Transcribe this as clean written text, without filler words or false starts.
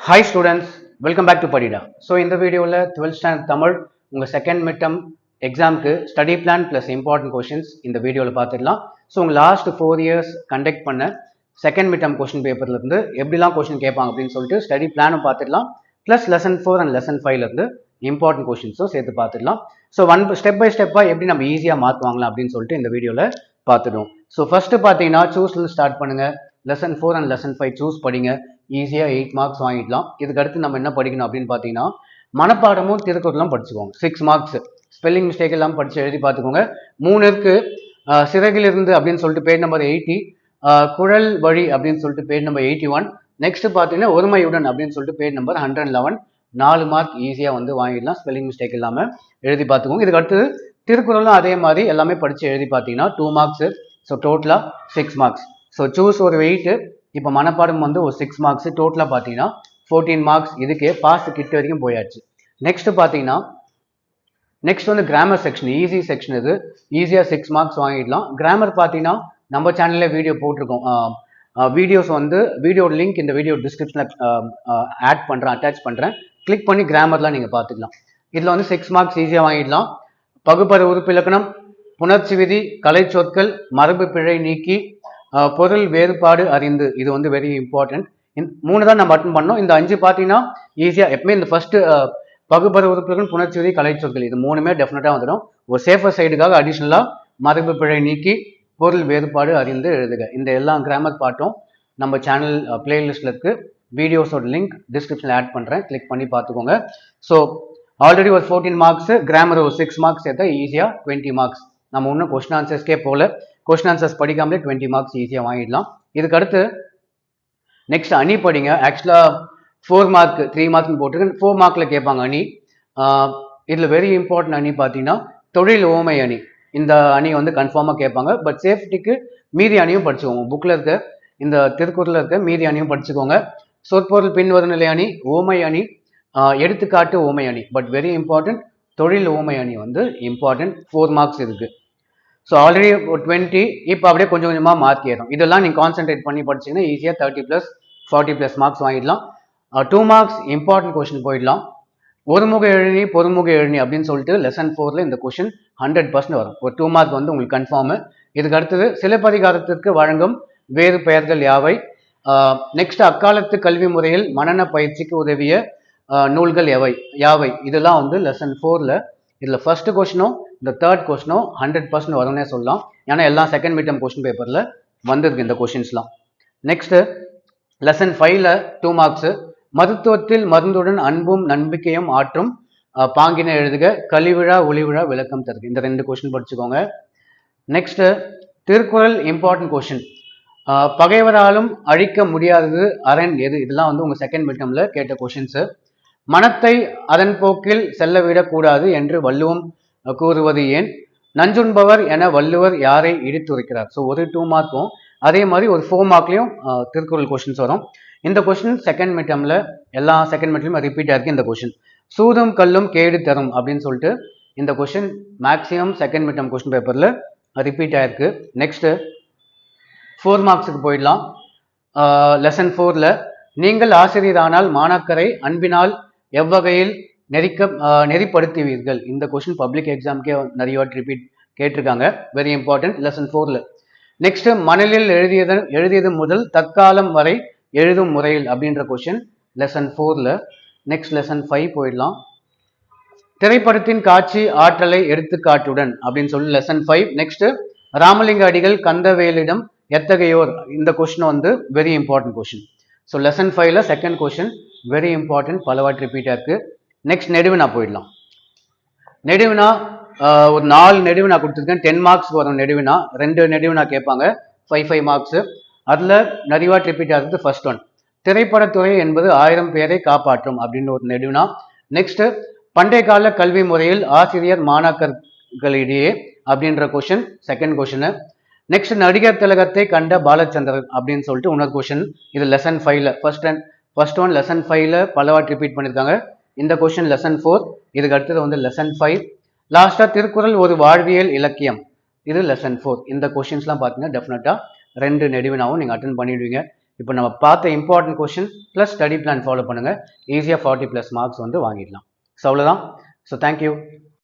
Hi students, welcome back to Padida. So in the video 12th standard Tamil உங்க second midterm examக்கு study plan plus important questions இந்த வீடியோல பார்த்துடலாம். So உங்க last 4 years conduct பண்ண second midterm question பேப்பர்ல இருந்து எப்படிலாம் கொஸ்டின் கேட்பாங்க அப்படின்னு சொல்லிட்டு ஸ்டடி பிளானும் பார்த்துடலாம். ப்ளஸ் லெசன் 4 அண்ட் லெசன் 5ல இருந்து இம்பார்ட்டன்ட் கொஸ்டின்ஸும் சேர்த்து பார்த்துடலாம். ஸோ ஸ்டெப் பை ஸ்டெப்பாக எப்படி நம்ம ஈஸியாக மார்க் வாங்கலாம் அப்படின்னு சொல்லிட்டு இந்த வீடியோவில் பார்த்துடுவோம். ஸோ ஃபர்ஸ்ட் பார்த்தீங்கன்னா சூஸ்ல ஸ்டார்ட் பண்ணுங்க. லெசன் 4 அண்ட் லெசன் 5 சூஸ் படிங்க. ஈஸியாக 8 மார்க்ஸ் வாங்கிடலாம். இதுக்கு அடுத்து நம்ம என்ன படிக்கணும் அப்படின்னு பார்த்தீங்கன்னா மனப்பாடமும் திருக்குறளும் படிச்சுக்கோங்க. 6 மார்க்ஸ். ஸ்பெல்லிங் மிஸ்டேக் எல்லாம் படிச்சு எழுதி பார்த்துக்கோங்க. 3 இருக்கு. சிறகிலிருந்து அப்படின்னு சொல்லிட்டு பேஜ் நம்பர் 80, குழல் வழி அப்படின்னு சொல்லிட்டு பேஜ் நம்பர் 81, நெக்ஸ்ட் பார்த்தீங்கன்னா ஒருமையுடன் அப்படின்னு சொல்லிட்டு பேஜ் நம்பர் 111. 4 மார்க் ஈஸியாக வந்து வாங்கிடலாம். ஸ்பெல்லிங் மிஸ்டேக் இல்லாமல் எழுதி பார்த்துக்கோங்க. இதுக்கு அடுத்து திருக்குறளும் அதே மாதிரி எல்லாமே படித்து எழுதி பார்த்தீங்கன்னா 2 மார்க்ஸ். ஸோ டோட்டலாக 6 மார்க்ஸ். ஸோ சூஸ் ஒரு 8. இப்போ மனப்பாடம் வந்து ஒரு 6 மார்க்ஸ். டோட்டலாக பார்த்தீங்கன்னா 14 மார்க்ஸ். இதுக்கே பாஸ் கிட்ட வரைக்கும் போயாச்சு. நெக்ஸ்ட் பார்த்தீங்கன்னா நெக்ஸ்ட் வந்து கிராமர் செக்ஷன், ஈஸி செக்ஷன். இது ஈஸியாக 6 மார்க்ஸ் வாங்கிடலாம். கிராமர் பார்த்தீங்கன்னா நம்ம சேனல்ல வீடியோ போட்டிருக்கோம். வீடியோஸ் வந்து வீடியோ லிங்க் இந்த வீடியோ டிஸ்கிரிப்ஷனில் ஆட் பண்ணுறேன், அட்டாச் பண்ணுறேன். கிளிக் பண்ணி கிராமர்லாம் நீங்கள் பார்த்துக்கலாம். இதில் வந்து 6 மார்க்ஸ் ஈஸியாக வாங்கிடலாம். பகுப்பறு உறுப்பிலக்கணம், புணர்ச்சி விதி, கலை சொற்கள், மரபு பிழை நீக்கி, பொருள் வேறுபாடு அறிந்து, இது வந்து வெரி இம்பார்ட்டன்ட். 3 தான் நம்ம அட்டன் பண்ணோம். இந்த 5 பார்த்தீங்கன்னா ஈஸியாக எப்பவுமே இந்த ஃபர்ஸ்ட் பகுப்பறு உறுப்பிலக்கணம், புணர்ச்சி விதி, கலை சொற்கள், இது 3மே டெஃபினட்டாக வந்துடும். ஒரு சேஃபர் சைடுக்காக அடிஷ்னலாக மரபு பிழை நீக்கி, பொருள் வேறுபாடு அறிந்து எழுதுக. இந்த எல்லா கிராமர் பாட்டும் நம்ம சேனல் பிளேலிஸ்ட்ல இருக்கு. வீடியோஸோட லிங்க் டிஸ்கிரிப்ஷனில் ஆட் பண்ணுறேன். கிளிக் பண்ணி பார்த்துக்கோங்க. ஸோ ஆல்ரெடி ஒரு 14 மார்க்ஸ், கிராமர் ஒரு 6 மார்க்ஸ் சேர்த்தா ஈஸியாக 20 மார்க்ஸ். நம்ம இன்னும் கொஸ்டின் ஆன்சர்ஸ்க்கே போல, கொஸ்டின் ஆன்சர்ஸ் படிக்காமலே 20 மார்க்ஸ் ஈஸியாக வாங்கிடலாம். இதுக்கு அடுத்து நெக்ஸ்ட் அணி படிங்க. ஆக்சுவலாக 4 மார்க் 3 மார்க்னு போட்டிருக்கு. 4 மார்க்கில் கேட்பாங்க அணி. இதில் வெரி இம்பார்ட்டன்ட் அணி பார்த்தீங்கன்னா தொழில் ஓமை அணி. இந்த அணி வந்து கன்ஃபார்மாக கேட்பாங்க. பட் சேஃப்டிக்கு மீதி அணியும் படிச்சுக்கோங்க. புக்கில் இருக்க இந்த திருக்குறளில் இருக்க மீதி அணியும் படிச்சுக்கோங்க. சொற்பொருள் பின்வருநிலை அணி, ஓமை அணி, எடுத்துக்காட்டு ஓமை அணி. பட் வெரி இம்பார்ட்டன்ட் தொழில் ஓமை அணி வந்து இம்பார்ட்டன்ட். 4 மார்க்ஸ் இருக்கு. ஸோ ஆல்ரெடி 20, இப்போ அப்படியே கொஞ்சம் கொஞ்சமாக மார்க் ஏறும். இதெல்லாம் நீங்கள் கான்சென்ட்ரேட் பண்ணி படிச்சிங்கன்னா ஈஸியாக 30+, 40+ மார்க்ஸ் வாங்கிடலாம். 2 மார்க்ஸ் இம்பார்ட்டன்ட் கொஸ்டின் போயிடலாம். ஒருமுக எழுநி, பொதுமுக எழுநி அப்படின்னு சொல்லிட்டு லெசன் 4ல இந்த கொஸ்டின் 100% வரும். ஒரு 2 மார்க் வந்து உங்களுக்கு கன்ஃபார்மு. இதுக்கு அடுத்தது சிலப்பதிகாரத்திற்கு வழங்கும் வேறு பெயர்கள் யாவை. நெக்ஸ்ட் அக்காலத்து கல்வி முறையில் மனன பயிற்சிக்கு உதவிய நூல்கள் யாவை. இதெல்லாம் வந்து லெசன் 4ல இதில் ஃபர்ஸ்ட் கொஸ்டினும் இந்த தேர்ட் கொஸ்டினும் 100% வரும்னே சொல்லலாம். ஏன்னா எல்லாம் செகண்ட் மிட்டம் கொஸ்டின் பேப்பரில் வந்திருக்கு இந்த கொஸ்டின்ஸ்லாம். நெக்ஸ்ட் லெசன் 5ல 2 மார்க்ஸ். மருத்துவத்தில் மருந்துடன் அன்பும் நம்பிக்கையும் ஆற்றும் பாங்கின எழுதுக, கலிவிழா ஒளிவிழா விளக்கம் தருக. இந்த 2 கொஸ்டின் படிச்சுக்கோங்க. Next Thirukkural important question. பகைவராலும் அழிக்க முடியாதது அரண் எது. இதெல்லாம் வந்து உங்க செகண்ட் மிட்டம்ல கேட்ட கொஸ்டின்ஸ். மனத்தை அதன் போக்கில் செல்ல விடக்கூடாது என்று வள்ளுவம் கூறுவது ஏன். நஞ்சுண்பவர் என வள்ளுவர் யாரை இடித்துரைக்கிறார். ஸோ ஒரு 2 மார்க்கும் அதே மாதிரி ஒரு 4 மார்க்லையும் திருக்குறள் கொஸ்டின்ஸ் வரும். இந்த கொஸ்டின் செகண்ட் மிட்டம்ல எல்லா செகண்ட் மிட்டம்லையும் ரிப்பீட் ஆயிருக்கு. இந்த கொஸ்டின் சூதும் கல்லும் கேடு தரும் அப்படின்னு சொல்லிட்டு இந்த question maximum second midterm question பேப்பர்ல ரிப்பீட் ஆயிருக்கு. நெக்ஸ்ட் 4 மார்க்ஸுக்கு போயிடலாம். லெசன் 4ல நீங்கள் ஆசிரியரானால் மாணாக்கரை அன்பினால் எவ்வகையில் நெறிப்படுத்துவீர்கள். இந்த கொஸ்டின் பப்ளிக் எக்ஸாம்க்கே நிறைய வாட்டி ரிப்பீட் கேட்டிருக்காங்க. வெரி இம்பார்ட்டன்ட் லெசன் 4ல. நெக்ஸ்ட் மணலில் எழுதியது முதல் தற்காலம் வரை எழுதும் முறையில் அப்படின்ற கொஸ்டின் லெசன் 4ல. நெக்ஸ்ட் லெசன் 5 போயிடலாம். திரைப்படத்தின் காட்சி ஆற்றலை எடுத்துக்காட்டுடன் அப்படின்னு சொல்லி லெசன் 5. நெக்ஸ்ட் ராமலிங்க அடிகள் கந்தவேலிடம் எத்தகையோர். இந்த கொஸ்டின் வந்து very important question. So lesson 5ல செகண்ட் கொஸ்டின் வெரி இம்பார்ட்டன்ட், பலவாட்டி ரிப்பீட்டாக இருக்கு. நெக்ஸ்ட் நெடுவினா போயிடலாம். நெடுவினா ஒரு 4 நெடுவினா கொடுத்துருக்கேன். 10 மார்க்ஸ் வரும் நெடுவினா. 2 நெடுவினா கேட்பாங்க, 5 மார்க்ஸ். அதில் நிறைய வாட்டி ரிப்பீட் ஆகுது. ஃபர்ஸ்ட் ஒன் திரைப்படத்துறை என்பது 1000 பேரை காப்பாற்றும் அப்படின்னு ஒரு நெடுவினா. நெக்ஸ்ட் பண்டைய கால கல்வி முறையில் ஆசிரியர் மாணாக்கர்களிடையே அப்படின்ற கொஸ்டின் செகண்ட் கொஸ்டின். நெக்ஸ்ட் நடிகர் திலகத்தை கண்ட பாலச்சந்திரன் அப்படின்னு சொல்லிட்டு இன்னொரு கொஸ்டின். இது லெசன் 5ல ஃபர்ஸ்ட் ஒன் லெசன் 5ல பலவாட்டி ரிப்பீட் பண்ணியிருக்காங்க. இந்த கொஸ்டின் லெசன் 4. இதுக்கு அடுத்தது வந்து லெசன் 5. லாஸ்டா திருக்குறள் ஒரு வாழ்வியல் இலக்கியம், இது லெசன் 4. இந்த கொஸ்டின்ஸ்லாம் பார்த்தீங்கன்னா டெஃபினட்டா 2 நெடுவினாவும் நீங்கள் அட்டன் பண்ணிடுவீங்க. இப்போ நம்ம பார்த்த important question plus study plan follow பண்ணுங்கள், ஈஸியாக 40+ மார்க்ஸ் வந்து வாங்கிடலாம். ஸோ அவ்வளோதான். So thank you.